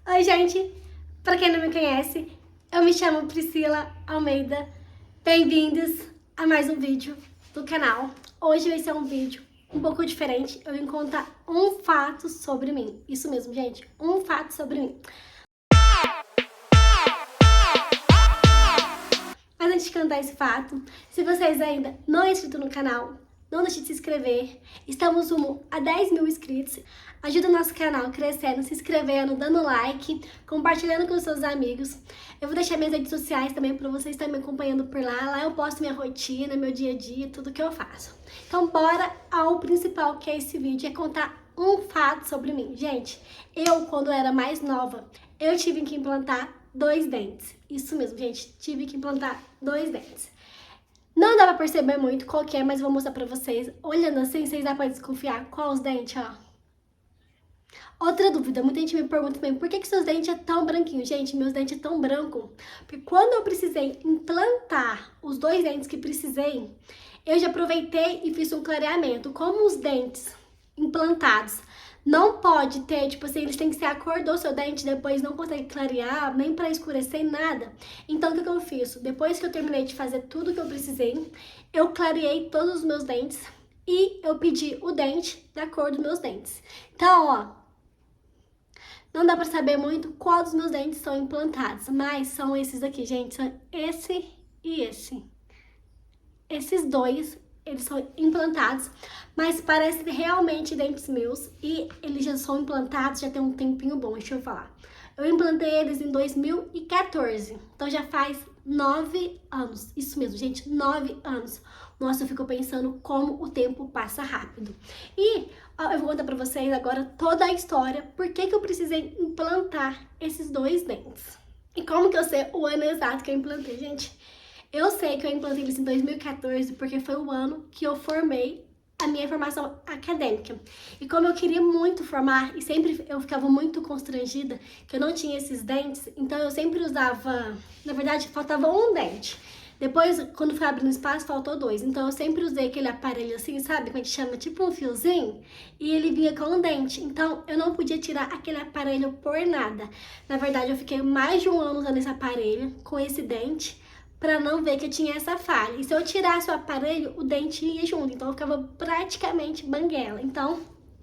Oi, gente! Pra quem não me conhece, eu me chamo Priscila Almeida. Bem-vindos a mais um vídeo do canal. Hoje vai ser um vídeo um pouco diferente. Eu vim contar um fato sobre mim. Isso mesmo, gente, um fato sobre mim. Mas antes de contar esse fato, se vocês ainda não é inscrito no canal, não deixe de se inscrever. Estamos rumo a 10 mil inscritos. Ajuda o nosso canal crescendo, se inscrevendo, dando like, compartilhando com os seus amigos. Eu vou deixar minhas redes sociais também para vocês estarem me acompanhando por lá. Lá eu posto minha rotina, meu dia a dia, tudo que eu faço. Então bora ao principal, que é esse vídeo, é contar um fato sobre mim. Gente, eu quando era mais nova, eu tive que implantar 2 dentes. Isso mesmo, gente, tive que implantar 2 dentes. Não dá pra perceber muito qual que é, mas vou mostrar pra vocês. Olhando assim, vocês dá pra desconfiar qual os dentes, ó. Outra dúvida, muita gente me pergunta também, por que seus dentes é tão branquinho? Gente, meus dentes é tão branco, porque quando eu precisei implantar os 2 dentes que precisei, eu já aproveitei e fiz um clareamento. Como os dentes implantados não pode ter, tipo assim, eles têm que ser a cor do seu dente, depois não consegue clarear, nem pra escurecer, nada. Então, o que eu fiz? Depois que eu terminei de fazer tudo que eu precisei, eu clareei todos os meus dentes e eu pedi o dente da cor dos meus dentes. Então, ó, não dá pra saber muito qual dos meus dentes são implantados, mas são esses aqui, gente, são esse e esse. Esses dois, eles são implantados, mas parecem realmente dentes meus e eles já são implantados, já tem um tempinho bom, deixa eu falar. Eu implantei eles em 2014, então já faz 9 anos, isso mesmo, gente, 9 anos. Nossa, eu fico pensando como o tempo passa rápido. E eu vou contar pra vocês agora toda a história, por que eu precisei implantar esses 2 dentes. E como que eu sei o ano exato que eu implantei, gente? Eu sei que eu implantei eles em 2014 porque foi o ano que eu formei a minha formação acadêmica. E como eu queria muito formar e sempre eu ficava muito constrangida que eu não tinha esses dentes, então eu sempre usava, na verdade, faltava um dente. Depois, quando foi abrindo espaço, faltou 2. Então eu sempre usei aquele aparelho assim, sabe? Como é que chama? Tipo um fiozinho. E ele vinha com um dente. Então eu não podia tirar aquele aparelho por nada. Na verdade, eu fiquei mais de um ano usando esse aparelho com esse dente, pra não ver que eu tinha essa falha. E se eu tirasse o aparelho, o dente ia junto. Então eu ficava praticamente banguela. Então,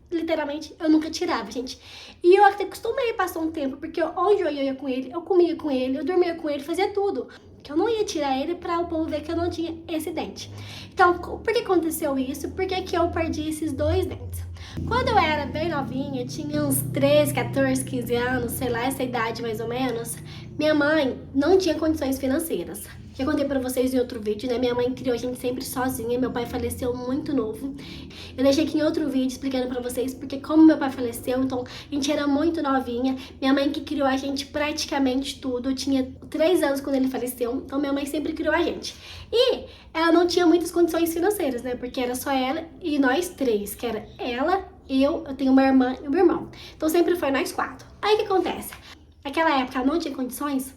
literalmente, eu nunca tirava, gente. E eu até acostumei, passou um tempo, porque onde eu ia com ele, eu comia com ele, eu dormia com ele, fazia tudo. Que eu não ia tirar ele pra o povo ver que eu não tinha esse dente. Então, por que aconteceu isso? Por que eu perdi esses 2 dentes? Quando eu era bem novinha, tinha uns 13, 14, 15 anos, sei lá, essa idade mais ou menos, minha mãe não tinha condições financeiras. Já contei pra vocês em outro vídeo, né? Minha mãe criou a gente sempre sozinha, meu pai faleceu muito novo. Eu deixei aqui em outro vídeo explicando pra vocês porque como meu pai faleceu, então a gente era muito novinha. Minha mãe que criou a gente praticamente tudo. Eu tinha 3 anos quando ele faleceu, então minha mãe sempre criou a gente. E ela não tinha muitas condições financeiras, né? Porque era só ela e nós 3, que era ela, eu tenho uma irmã e um irmão. Então sempre foi nós 4. Aí o que acontece? Naquela época ela não tinha condições.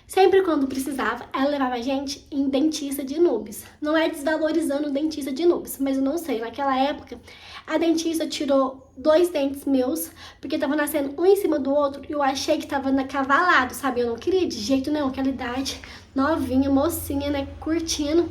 Sempre quando precisava, ela levava a gente em dentista de Nubes. Não é desvalorizando o dentista de Nubes, mas eu não sei. Naquela época, a dentista tirou 2 dentes meus, porque tava nascendo um em cima do outro, e eu achei que tava nacavalado, sabe? Eu não queria de jeito nenhum, aquela idade, novinha, mocinha, né, curtindo.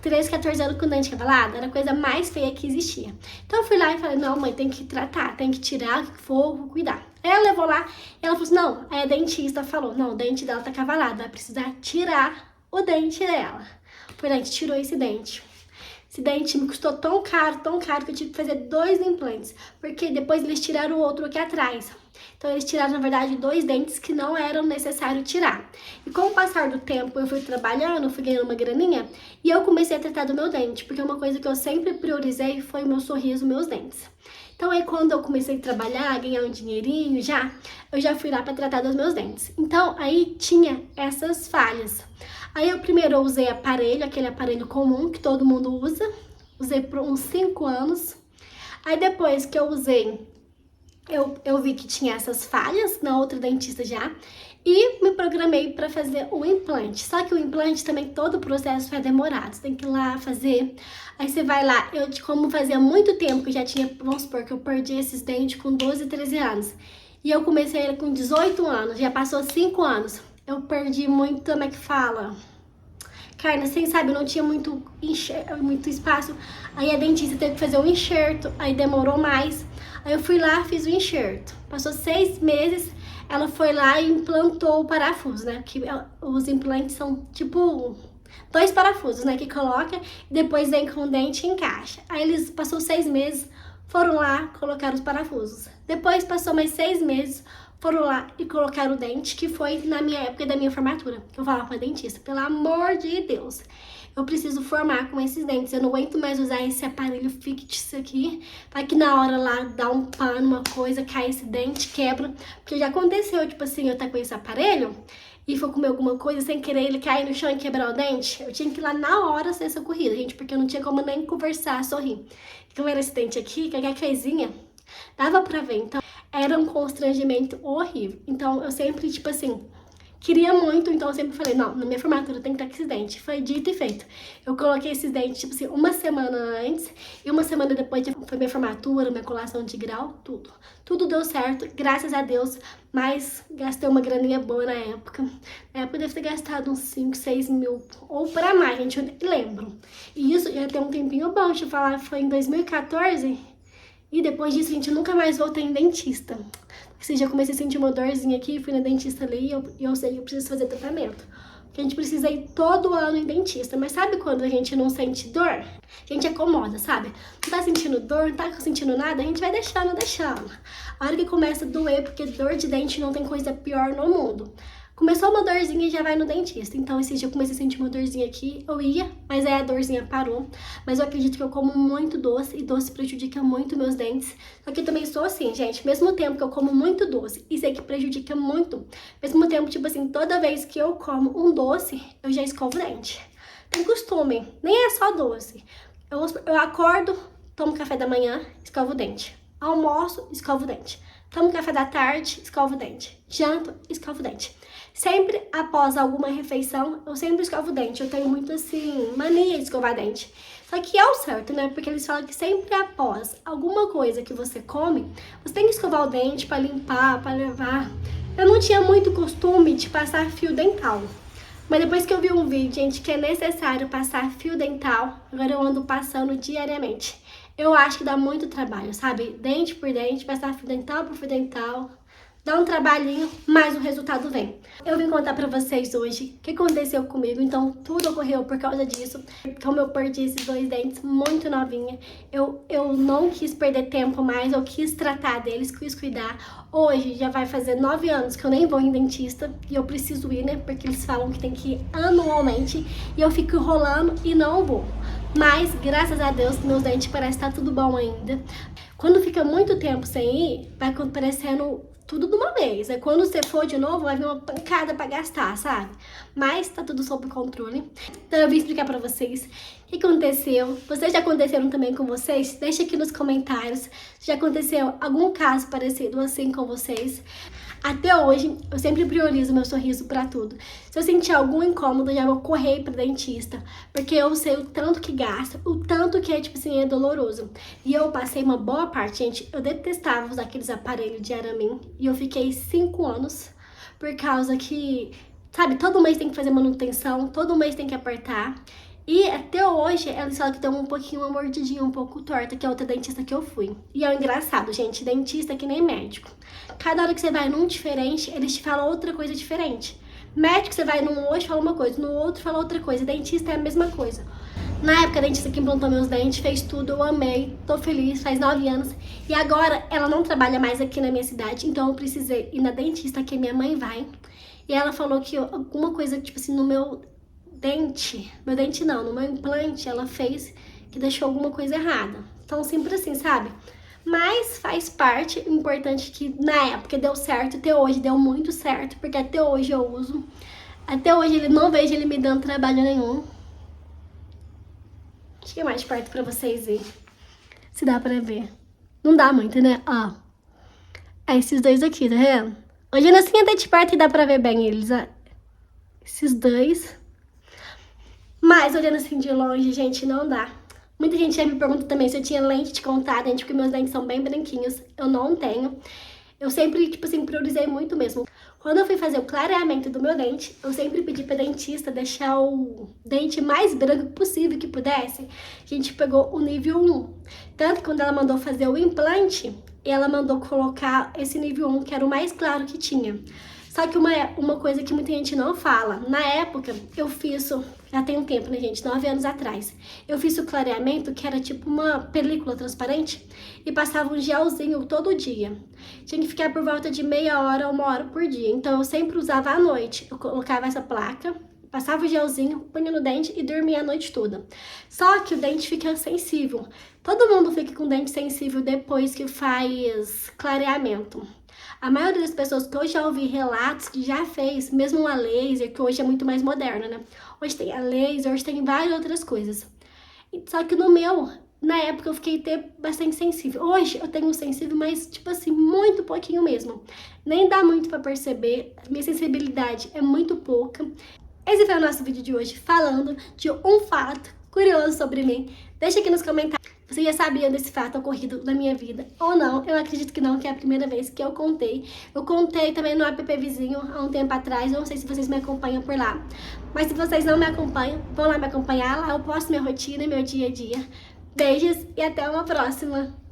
13, 14 anos com dente cavalado, era a coisa mais feia que existia. Então eu fui lá e falei, não, mãe, tem que tratar, tem que tirar, o que for, vou cuidar. Aí ela levou lá e ela falou assim, não, a dentista falou, não, o dente dela tá cavalado, vai precisar tirar o dente dela. Foi lá, a gente tirou esse dente. Esse dente me custou tão caro que eu tive que fazer 2 implantes, porque depois eles tiraram o outro aqui atrás. Então eles tiraram, na verdade, 2 dentes que não eram necessário tirar. E com o passar do tempo, eu fui trabalhando, fui ganhando uma graninha, e eu comecei a tratar do meu dente, porque uma coisa que eu sempre priorizei foi o meu sorriso, meus dentes. Então aí quando eu comecei a trabalhar, ganhar um dinheirinho eu já fui lá para tratar dos meus dentes. Então aí tinha essas falhas. Aí eu primeiro usei aparelho, aquele aparelho comum que todo mundo usa. Usei por uns 5 anos. Aí depois que eu usei, eu vi que tinha essas falhas na outra dentista já. E me programei para fazer o implante. Só que o implante também, todo o processo é demorado. Você tem que ir lá fazer. Aí você vai lá. Como fazia muito tempo que já tinha, vamos supor que eu perdi esses dentes com 12, 13 anos. E eu comecei ele com 18 anos, já passou 5 anos. Eu perdi muito, como é que fala? Carne assim, sabe? Não tinha muito espaço. Aí a dentista teve que fazer um enxerto, aí demorou mais. Aí eu fui lá, fiz o enxerto. Passou 6 meses, ela foi lá e implantou o parafuso, né? Que os implantes são tipo 2 parafusos, né? Que coloca e depois vem com o dente e encaixa. Aí eles passou 6 meses, foram lá, colocaram os parafusos. Depois passou mais 6 meses, foram lá e colocaram o dente, que foi na minha época da minha formatura. Eu falava pra dentista, pelo amor de Deus, eu preciso formar com esses dentes. Eu não aguento mais usar esse aparelho fictício aqui, para que na hora lá dá um pano, uma coisa, cai esse dente, quebra. Porque já aconteceu, tipo assim, eu tá com esse aparelho e for comer alguma coisa sem querer, ele cair no chão e quebrar o dente. Eu tinha que ir lá na hora ser socorrida, gente, porque eu não tinha como nem conversar, sorrir. E como era esse dente aqui, qualquer coisinha, dava pra ver. Então, era um constrangimento horrível. Então, eu sempre, tipo assim, queria muito, então eu sempre falei, não, na minha formatura tem que estar com esses dentes. Foi dito e feito. Eu coloquei esses dentes, tipo assim, uma semana antes e uma semana depois foi minha formatura, minha colação de grau, tudo. Tudo deu certo, graças a Deus, mas gastei uma graninha boa na época. Na época eu devo ter gastado uns 5, 6 mil, ou para mais, gente, eu nem lembro. E isso já tem um tempinho bom, deixa eu falar, foi em 2014... E depois disso, gente, eu nunca mais voltei em dentista. Porque já comecei a sentir uma dorzinha aqui, fui na dentista ali e eu sei que eu preciso fazer tratamento. Porque a gente precisa ir todo ano em dentista. Mas sabe quando a gente não sente dor? A gente acomoda, sabe? Não tá sentindo dor, não tá sentindo nada, a gente vai deixando. A hora que começa a doer, porque dor de dente não tem coisa pior no mundo. Começou uma dorzinha e já vai no dentista. Então, esse dia eu comecei a sentir uma dorzinha aqui, eu ia, mas aí a dorzinha parou. Mas eu acredito que eu como muito doce, e doce prejudica muito meus dentes. Só que eu também sou assim, gente, mesmo tempo que eu como muito doce e sei que prejudica muito, mesmo tempo, tipo assim, toda vez que eu como um doce, eu já escovo o dente. Tem costume, nem é só doce. Eu acordo, tomo café da manhã, escovo o dente. Almoço, escovo o dente. Tomo café da tarde, escovo o dente. Janto, escovo o dente. Sempre após alguma refeição, eu sempre escovo o dente. Eu tenho muito, assim, mania de escovar dente. Só que é o certo, né? Porque eles falam que sempre após alguma coisa que você come, você tem que escovar o dente pra limpar, pra levar. Eu não tinha muito costume de passar fio dental. Mas depois que eu vi um vídeo, gente, que é necessário passar fio dental, agora eu ando passando diariamente. Eu acho que dá muito trabalho, sabe? Dente por dente, passar fio dental por fio dental. Dá um trabalhinho, mas o resultado vem. Eu vim contar pra vocês hoje o que aconteceu comigo, então tudo ocorreu por causa disso. Como eu perdi esses 2 dentes muito novinha, eu não quis perder tempo mais, eu quis tratar deles, quis cuidar. Hoje já vai fazer 9 anos que eu nem vou em dentista e eu preciso ir, né? Porque eles falam que tem que ir anualmente e eu fico enrolando e não vou. Mas, graças a Deus, meus dentes parecem que tá tudo bom ainda. Quando fica muito tempo sem ir, vai parecendo tudo de uma vez. Aí quando você for de novo, vai vir uma pancada pra gastar, sabe? Mas tá tudo sob controle. Então eu vim explicar pra vocês o que aconteceu. Vocês já aconteceram também com vocês? Deixa aqui nos comentários se já aconteceu algum caso parecido assim com vocês. Até hoje, eu sempre priorizo meu sorriso pra tudo. Se eu sentir algum incômodo, eu já vou correr pra dentista. Porque eu sei o tanto que gasta, o tanto que é, tipo assim, é doloroso. E eu passei uma boa parte, gente, eu detestava usar aqueles aparelhos de aramin. E eu fiquei 5 anos por causa que, sabe, todo mês tem que fazer manutenção, todo mês tem que apertar. E até hoje, eles falam que tem um pouquinho, uma mordidinha um pouco torta, que é outra dentista que eu fui. E é engraçado, gente, dentista é que nem médico. Cada hora que você vai num diferente, eles te falam outra coisa diferente. Médico, você vai num hoje, fala uma coisa, no outro fala outra coisa. Dentista é a mesma coisa. Na época, a dentista que implantou meus dentes, fez tudo, eu amei, tô feliz, faz 9 anos. E agora, ela não trabalha mais aqui na minha cidade, então eu precisei ir na dentista que minha mãe vai. E ela falou que alguma coisa, tipo assim, no meu dente não, no meu implante, ela fez que deixou alguma coisa errada. Então, sempre assim, sabe? Mas faz parte, importante que na época deu certo, até hoje deu muito certo, porque até hoje eu uso. Até hoje ele não vejo ele me dando trabalho nenhum. Acho que é mais perto pra vocês verem, se dá pra ver. Não dá muito, né? Ó, é esses dois aqui, tá vendo? Olhando assim até de perto dá pra ver bem eles, ó. Esses dois. Mas olhando assim de longe, gente, não dá. Muita gente já me pergunta também se eu tinha lente de contato, gente, porque meus dentes são bem branquinhos. Eu não tenho. Eu sempre, tipo assim, priorizei muito mesmo. Quando eu fui fazer o clareamento do meu dente, eu sempre pedi pra dentista deixar o dente mais branco possível que pudesse. A gente pegou o nível 1. Tanto que quando ela mandou fazer o implante, ela mandou colocar esse nível 1, que era o mais claro que tinha. Só que uma coisa que muita gente não fala, na época eu fiz, já tem um tempo, né, gente, 9 anos atrás, eu fiz o clareamento que era tipo uma película transparente e passava um gelzinho todo dia. Tinha que ficar por volta de meia hora a 1 hora por dia, então eu sempre usava à noite. Eu colocava essa placa, passava o gelzinho, punha no dente e dormia a noite toda. Só que o dente fica sensível. Todo mundo fica com o dente sensível depois que faz clareamento. A maioria das pessoas que eu já ouvi relatos que já fez, mesmo a laser, que hoje é muito mais moderna, né? Hoje tem a laser, hoje tem várias outras coisas. Só que no meu, na época eu fiquei até bastante sensível. Hoje eu tenho sensível, mas tipo assim, muito pouquinho mesmo. Nem dá muito pra perceber, minha sensibilidade é muito pouca. Esse foi o nosso vídeo de hoje, falando de um fato curioso sobre mim. Deixa aqui nos comentários se você já sabia desse fato ocorrido na minha vida ou não. Eu acredito que não, que é a primeira vez que eu contei. Eu contei também no app Vizinho há um tempo atrás, eu não sei se vocês me acompanham por lá. Mas se vocês não me acompanham, vão lá me acompanhar, lá eu posto minha rotina, meu dia a dia. Beijos e até uma próxima!